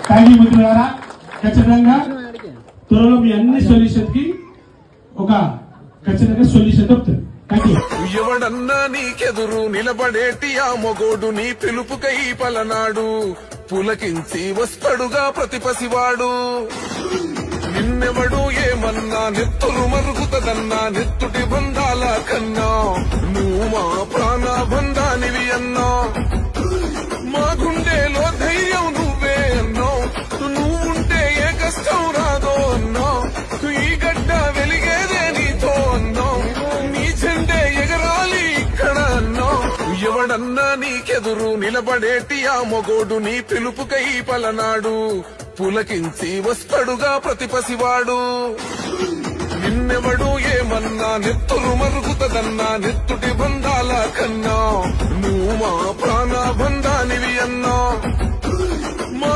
Thank you మిత్రులారా. ఖచ్చితంగా త్వరలో మీ అన్ని సొల్యూషన్ కి ఒక ఖచ్చితంగా సొల్యూషన్ దొరుకుతుంది. ఎవడన్నా నీకెదురు నిలబడేటి ఆ మొగోడు నీ పిలుపుకై పలనాడు పులకించి వస్తాడుగా ప్రతి పసివాడు. నిన్నెవడు ఏమన్నా నెత్తురు మరుగుతదన్నా నెత్తుటి బంధాల కన్నా నువ్వు మా ప్రాణ బంధానివి అన్నా. మా గుండెలో ధైర్యం నువ్వే అన్నా. నువ్వుంటే ఏ కష్టం రాదో అన్నా. ఈ గడ్డ వెలిగేదే నీతో అన్నా. నీ జెండే ఎగరాలి ఇక్కడ అన్నా. ఎవడన్నా నీకెదురు నిలబడేటి ఆ మొగోడు నీ పిలుపుకై పలనాడు పులకించి వస్తాడుగా ప్రతి పసివాడు. నిన్నెవడు ఏమన్నా నెత్తురు మరుగుతదన్నా నెత్తుటి బంధాల కన్నా నువ్వు మా ప్రాణ బంధానివి అన్నా. మా